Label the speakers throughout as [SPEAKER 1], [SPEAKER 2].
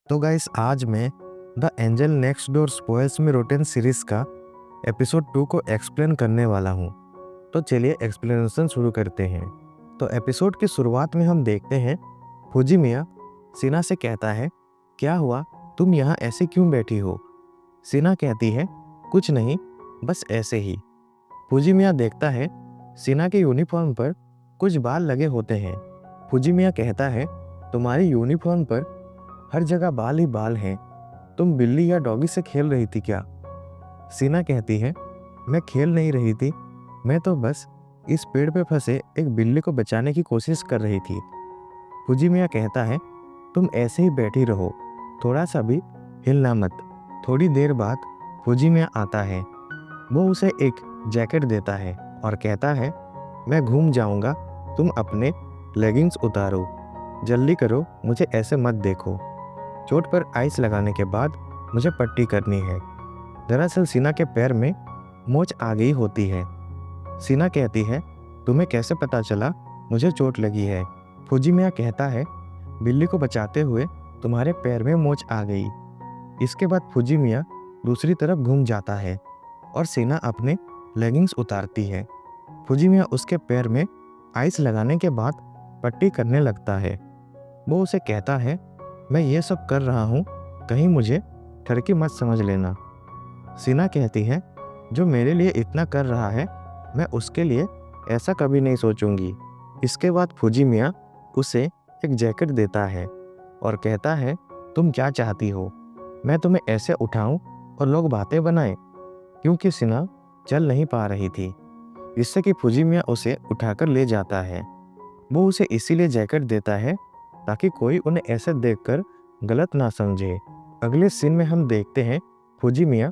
[SPEAKER 1] तो गाइस आज मैं the angel next door spoils me rotten series का एपिसोड 2 को एक्सप्लेन करने वाला हूँ। तो चलिए एक्सप्लेनेशन शुरू करते हैं। तो एपिसोड की शुरुआत में हम देखते हैं फुजिमिया सीना से कहता है, क्या हुआ, तुम यहाँ ऐसे क्यों बैठी हो? सीना कहती है, कुछ नहीं, बस ऐसे ही। फुजिमिया देखता है सीना के यूनिफॉर्म पर कुछ बाल लगे होते हैं। फुजिमिया कहता है, तुम्हारी यूनिफॉर्म पर हर जगह बाल ही बाल हैं। तुम बिल्ली या डॉगी से खेल रही थी क्या? सीना कहती है, मैं खेल नहीं रही थी, मैं तो बस इस पेड़ पे फंसे एक बिल्ली को बचाने की कोशिश कर रही थी। फुजिमिया कहता है, तुम ऐसे ही बैठी रहो, थोड़ा सा भी हिलना मत। थोड़ी देर बाद फुजिमिया आता है। वो उसे एक जैकेट देता है और कहता है, मैं घूम जाऊंगा, तुम अपने लेगिंग्स उतारो। जल्दी करो, मुझे ऐसे मत देखो। चोट पर आइस लगाने के बाद मुझे पट्टी करनी है। दरअसल सीना के पैर में मोच आ गई होती है। सीना कहती है, तुम्हें कैसे पता चला मुझे चोट लगी है? फुजिमिया कहता है, बिल्ली को बचाते हुए तुम्हारे पैर में मोच आ गई। इसके बाद फुजिमिया दूसरी तरफ घूम जाता है और सीना अपने लेगिंग्स उतारती है। फुजिमिया उसके पैर में आइस लगाने के बाद पट्टी करने लगता है। वो उसे कहता है, मैं ये सब कर रहा हूँ, कहीं मुझे ठरकी मत समझ लेना। सीना कहती है, जो मेरे लिए इतना कर रहा है, मैं उसके लिए ऐसा कभी नहीं सोचूंगी। इसके बाद फुजिमिया उसे एक जैकेट देता है और कहता है, तुम क्या चाहती हो, मैं तुम्हें ऐसे उठाऊं और लोग बातें बनाएं? क्योंकि सीना चल नहीं पा रही थी, जिससे कि फुजिमिया उसे उठाकर ले जाता है। वो उसे इसीलिए जैकेट देता है ताकि कोई उन्हें ऐसे देखकर गलत ना समझे। अगले सीन में हम देखते हैं फुजिमिया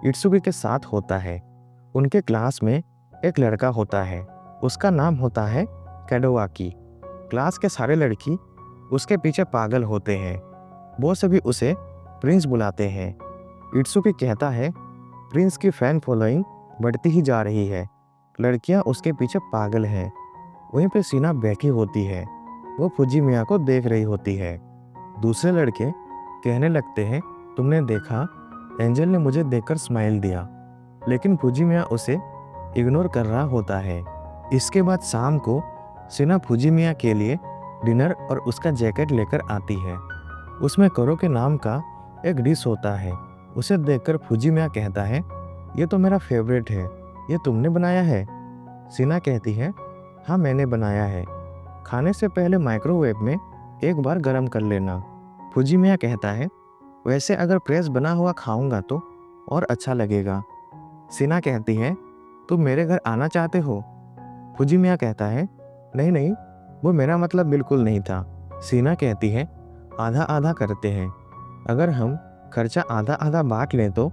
[SPEAKER 1] इत्सुकी के साथ होता है। उनके क्लास में एक लड़का होता है, उसका नाम होता है कैडोवाकी। क्लास के सारे लड़की उसके पीछे पागल होते हैं। वो सभी उसे प्रिंस बुलाते हैं। इत्सुकी कहता है, प्रिंस की फैन फॉलोइंग बढ़ती ही जा रही है, लड़कियां उसके पीछे पागल हैं। वहीं पे सीना बैठी होती है, वो फुजिमिया को देख रही होती है। दूसरे लड़के कहने लगते हैं, तुमने देखा, एंजल ने मुझे देखकर स्माइल दिया। लेकिन फुजिमिया उसे इग्नोर कर रहा होता है। इसके बाद शाम को सीना फुजिमिया के लिए डिनर और उसका जैकेट लेकर आती है। उसमें करो के नाम का एक डिश होता है। उसे देखकर फुजिमिया कहता है, ये तो मेरा फेवरेट है, ये तुमने बनाया है? सीना कहती है, हाँ मैंने बनाया है, खाने से पहले माइक्रोवेव में एक बार गर्म कर लेना। फुजिमिया कहता है, वैसे अगर फ्रेश बना हुआ खाऊंगा तो और अच्छा लगेगा। सीना कहती है, तुम मेरे घर आना चाहते हो? फुजिमिया कहता है, नहीं नहीं, वो मेरा मतलब बिल्कुल नहीं था। सीना कहती है, आधा आधा करते हैं, अगर हम खर्चा आधा आधा बांट लें तो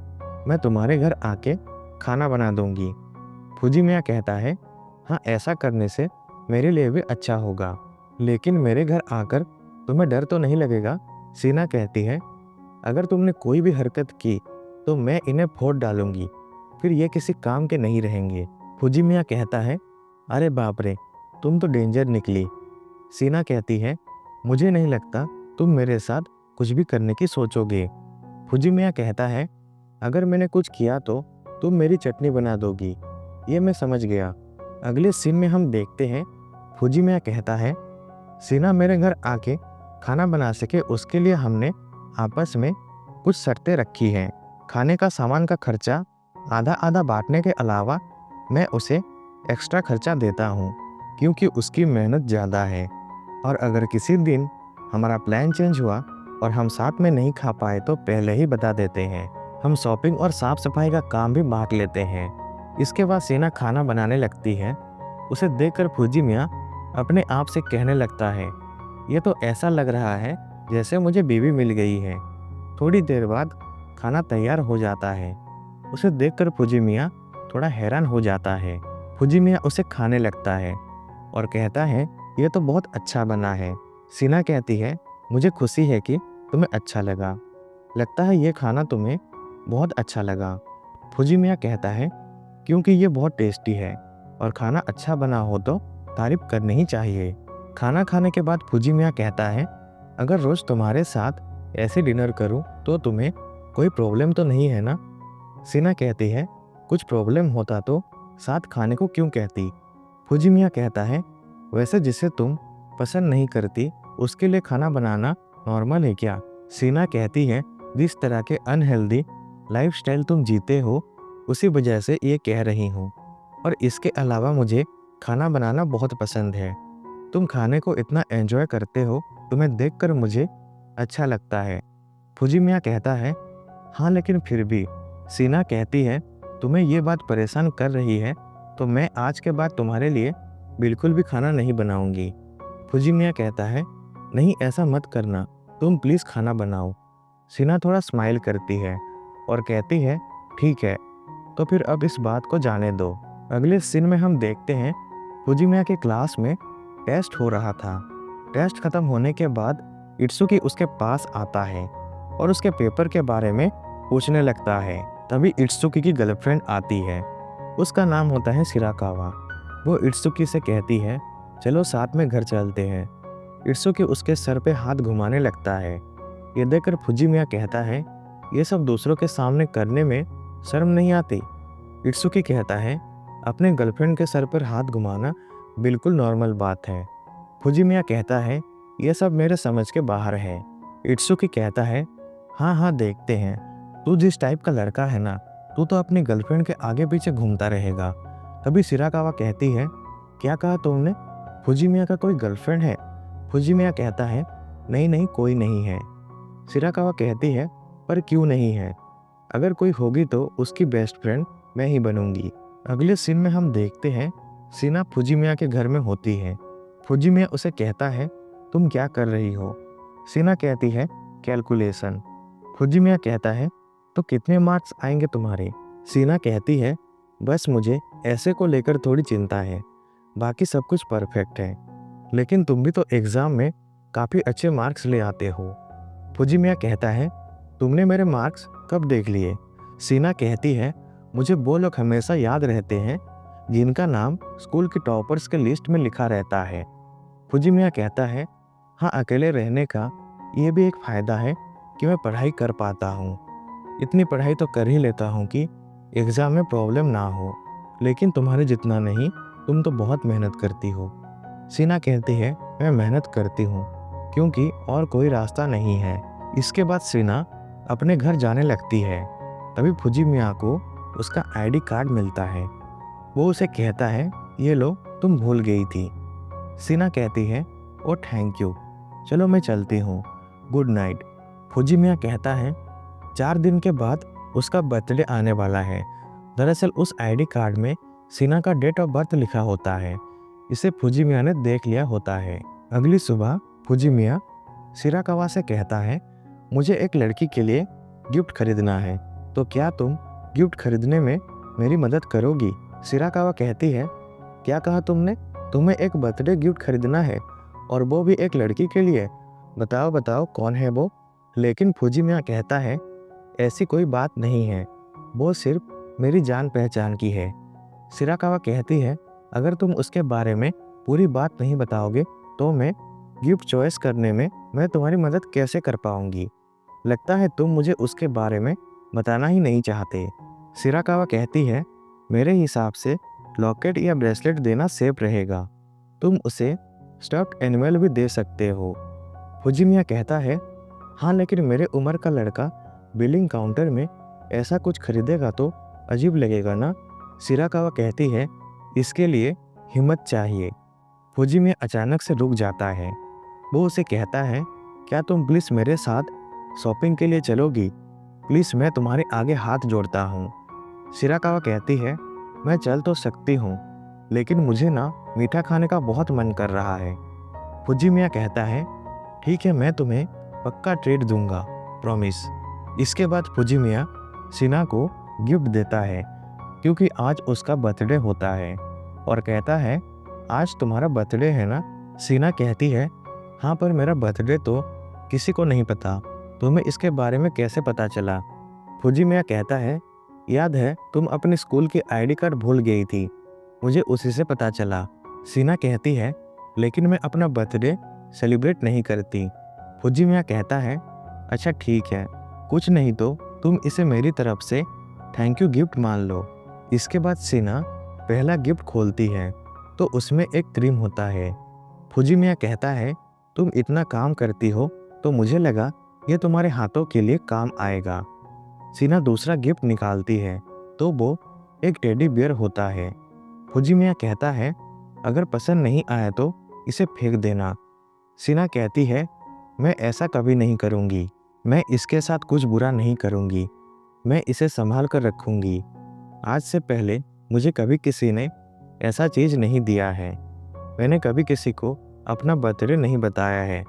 [SPEAKER 1] मैं तुम्हारे घर आके खाना बना दूंगी। फुजिमिया कहता है, हाँ ऐसा करने से मेरे लिए भी अच्छा होगा, लेकिन मेरे घर आकर तुम्हें डर तो नहीं लगेगा? सीना कहती है, अगर तुमने कोई भी हरकत की तो मैं इन्हें फोड़ डालूंगी, फिर ये किसी काम के नहीं रहेंगे। फुजिमिया कहता है, अरे बाप रे, तुम तो डेंजर निकली। सीना कहती है, मुझे नहीं लगता तुम मेरे साथ कुछ भी करने की सोचोगे। फुजिमिया कहता है, अगर मैंने कुछ किया तो तुम मेरी चटनी बना दोगी, ये मैं समझ गया। अगले सीन में हम देखते हैं फुजिमिया कहता है, सीना मेरे घर आके खाना बना सके उसके लिए हमने आपस में कुछ शर्तें रखी हैं। खाने का सामान का खर्चा आधा आधा बांटने के अलावा मैं उसे एक्स्ट्रा खर्चा देता हूँ, क्योंकि उसकी मेहनत ज़्यादा है। और अगर किसी दिन हमारा प्लान चेंज हुआ और हम साथ में नहीं खा पाए तो पहले ही बता देते हैं। हम शॉपिंग और साफ सफाई का काम भी बांट लेते हैं। इसके बाद सीना खाना बनाने लगती है। उसे देखकर फुजिमिया अपने आप से कहने लगता है, ये तो ऐसा लग रहा है जैसे मुझे बीवी मिल गई है। थोड़ी देर बाद खाना तैयार हो जाता है। उसे देखकर फुजिमिया थोड़ा हैरान हो जाता है। फुजिमिया उसे खाने लगता है और कहता है, ये तो बहुत अच्छा बना है। सीना कहती है, मुझे खुशी है कि तुम्हें अच्छा लगा, लगता है ये खाना तुम्हें बहुत अच्छा लगा। फुजिमिया कहता है, क्योंकि ये बहुत टेस्टी है और खाना अच्छा बना हो तो तारीफ करनी ही चाहिए। खाना खाने के बाद फुजिमिया कहता है, अगर रोज तुम्हारे साथ ऐसे डिनर करूं तो तुम्हें कोई प्रॉब्लम तो नहीं है ना? सीना कहती है, कुछ प्रॉब्लम होता तो साथ खाने को क्यों कहती? फुजिमिया कहता है, वैसे जिसे तुम पसंद नहीं करती उसके लिए खाना बनाना नॉर्मल है क्या? सीना कहती है, जिस तरह के अनहेल्दी लाइफस्टाइल तुम जीते हो उसी वजह से ये कह रही हूँ। और इसके अलावा मुझे खाना बनाना बहुत पसंद है। तुम खाने को इतना एंजॉय करते हो, तुम्हें देखकर मुझे अच्छा लगता है। फुजिमिया कहता है, हाँ लेकिन फिर भी। सीना कहती है, तुम्हें ये बात परेशान कर रही है तो मैं आज के बाद तुम्हारे लिए बिल्कुल भी खाना नहीं बनाऊंगी। फुजिमिया कहता है, नहीं ऐसा मत करना, तुम प्लीज़ खाना बनाओ। सीना थोड़ा स्माइल करती है और कहती है, ठीक है, तो फिर अब इस बात को जाने दो। अगले सीन में हम देखते हैं फुजिमिया के क्लास में टेस्ट हो रहा था। टेस्ट खत्म होने के बाद इत्सुकी उसके पास आता है और उसके पेपर के बारे में पूछने लगता है। तभी इत्सुकी की गर्लफ्रेंड आती है, उसका नाम होता है शिराकावा। वो इत्सुकी से कहती है, चलो साथ में घर चलते हैं। इत्सुकी उसके सर पे हाथ घुमाने लगता है। ये देखकर फुजिमिया कहता है, ये सब दूसरों के सामने करने में शर्म नहीं आती? इत्सुकी कहता है, अपने गर्लफ्रेंड के सर पर हाथ घुमाना बिल्कुल नॉर्मल बात है। फुजिमिया कहता है, ये सब मेरे समझ के बाहर है। इत्सुकी कहता है, हाँ हाँ देखते हैं, तू जिस टाइप का लड़का है ना, तू तो अपनी गर्लफ्रेंड के आगे पीछे घूमता रहेगा। तभी शिराकावा कहती है, क्या कहा तुमने? फुजिमिया का कोई गर्लफ्रेंड है? फुजिमिया कहता है, नहीं नहीं कोई नहीं है। शिराकावा कहती है, पर क्यों नहीं है? अगर कोई होगी तो उसकी बेस्ट फ्रेंड मैं ही बनूंगी। अगले सीन में हम देखते हैं सीना फुजिमिया के घर में होती है। फुजिमिया उसे कहता है, तुम क्या कर रही हो? सीना कहती है, कैलकुलेशन। फुजिमिया कहता है, तो कितने मार्क्स आएंगे तुम्हारे? सीना कहती है, बस मुझे ऐसे को लेकर थोड़ी चिंता है, बाकी सब कुछ परफेक्ट है। लेकिन तुम भी तो एग्ज़ाम में काफ़ी अच्छे मार्क्स ले आते हो। फुजिमिया कहता है, तुमने मेरे मार्क्स कब देख लिए? सीना कहती है, मुझे वो लोग हमेशा याद रहते हैं जिनका नाम स्कूल की टॉपर्स के लिस्ट में लिखा रहता है। फुजिमिया कहता है, हाँ अकेले रहने का ये भी एक फ़ायदा है कि मैं पढ़ाई कर पाता हूँ। इतनी पढ़ाई तो कर ही लेता हूँ कि एग्ज़ाम में प्रॉब्लम ना हो, लेकिन तुम्हारे जितना नहीं, तुम तो बहुत मेहनत करती हो। सीना कहती है, मैं मेहनत करती हूँ क्योंकि और कोई रास्ता नहीं है। इसके बाद सीना अपने घर जाने लगती है। तभी फुजिमिया को उसका आईडी कार्ड मिलता है। वो उसे कहता है, ये लो, तुम भूल गई थी। सीना कहती है, ओ थैंक यू, चलो मैं चलती हूँ, गुड नाइट। फुजिमिया कहता है, 4 दिन के बाद उसका बर्थडे आने वाला है। दरअसल उस आईडी कार्ड में सीना का डेट ऑफ बर्थ लिखा होता है। इसे फुजिमिया ने देख लिया होता है। अगली सुबह फुजिमिया शिराकावा से कहता है, मुझे एक लड़की के लिए गिफ्ट खरीदना है, तो क्या तुम गिफ्ट खरीदने में मेरी मदद करोगी? शिराकावा कहती है, क्या कहा तुमने? तुम्हें एक बर्थडे गिफ्ट खरीदना है और वो भी एक लड़की के लिए? बताओ बताओ कौन है वो? लेकिन फुजिमिया कहता है, ऐसी कोई बात नहीं है, वो सिर्फ मेरी जान पहचान की है। शिराकावा कहती है, अगर तुम उसके बारे में पूरी बात नहीं बताओगे तो मैं गिफ्ट चॉइस करने में मैं तुम्हारी मदद कैसे कर पाऊंगी? लगता है तुम मुझे उसके बारे में बताना ही नहीं चाहते। शिराकावा कहती है, मेरे हिसाब से लॉकेट या ब्रेसलेट देना सेफ रहेगा। तुम उसे स्टफ्ड एनिमल भी दे सकते हो। फुजिमिया कहता है, हाँ लेकिन मेरे उम्र का लड़का बिलिंग काउंटर में ऐसा कुछ खरीदेगा तो अजीब लगेगा ना? शिराकावा कहती है, इसके लिए हिम्मत चाहिए। फुजिमिया अचानक से रुक जाता है। वो उसे कहता है, क्या तुम प्लीज़ मेरे साथ शॉपिंग के लिए चलोगी? प्लीज़ मैं तुम्हारे आगे हाथ जोड़ता हूँ। शिराकावा कहती है, मैं चल तो सकती हूँ, लेकिन मुझे ना मीठा खाने का बहुत मन कर रहा है। फुजिमिया कहता है, ठीक है मैं तुम्हें पक्का ट्रीट दूंगा, प्रॉमिस। इसके बाद फुजिमिया सीना को गिफ्ट देता है क्योंकि आज उसका बर्थडे होता है और कहता है, आज तुम्हारा बर्थडे है ना? सीना कहती है, हाँ पर मेरा बर्थडे तो किसी को नहीं पता, तुम्हें इसके बारे में कैसे पता चला? फुजिमिया कहता है, याद है तुम अपने स्कूल की आईडी कार्ड भूल गई थी, मुझे उसी से पता चला। सीना कहती है, लेकिन मैं अपना बर्थडे सेलिब्रेट नहीं करती। फुजिमिया कहता है, अच्छा ठीक है, कुछ नहीं तो तुम इसे मेरी तरफ से थैंक यू गिफ्ट मान लो। इसके बाद सीना पहला गिफ्ट खोलती है तो उसमें एक क्रीम होता है। फुजिमिया कहता है, तुम इतना काम करती हो तो मुझे लगा ये तुम्हारे हाथों के लिए काम आएगा। सीना दूसरा गिफ्ट निकालती है तो वो एक टेडी बियर होता है। फुजिमिया कहता है, अगर पसंद नहीं आया तो इसे फेंक देना। सीना कहती है, मैं ऐसा कभी नहीं करूँगी। मैं इसके साथ कुछ बुरा नहीं करूँगी। मैं इसे संभाल कर रखूँगी। आज से पहले मुझे कभी किसी ने ऐसा चीज़ नहीं दिया है। मैंने कभी किसी को अपना बर्थडे नहीं बताया है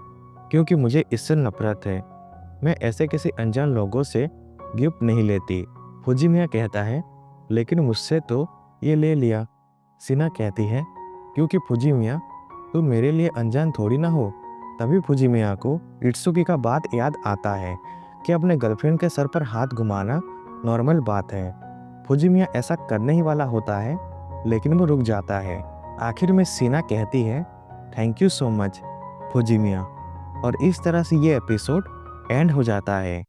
[SPEAKER 1] क्योंकि मुझे इससे नफरत है। मैं ऐसे किसी अनजान लोगों से गिफ्ट नहीं लेती। फुजिमिया कहता है, लेकिन मुझसे तो ये ले लिया। सीना कहती है, क्योंकि फुजिमिया तुम मेरे लिए अनजान थोड़ी ना हो। तभी फुजिमिया को इत्सुकी का बात याद आता है कि अपने गर्लफ्रेंड के सर पर हाथ घुमाना नॉर्मल बात है। फुजिमिया ऐसा करने ही वाला होता है लेकिन वो रुक जाता है। आखिर में सीना कहती है, थैंक यू सो मच फुजिमिया। और इस तरह से ये एपिसोड एंड हो जाता है।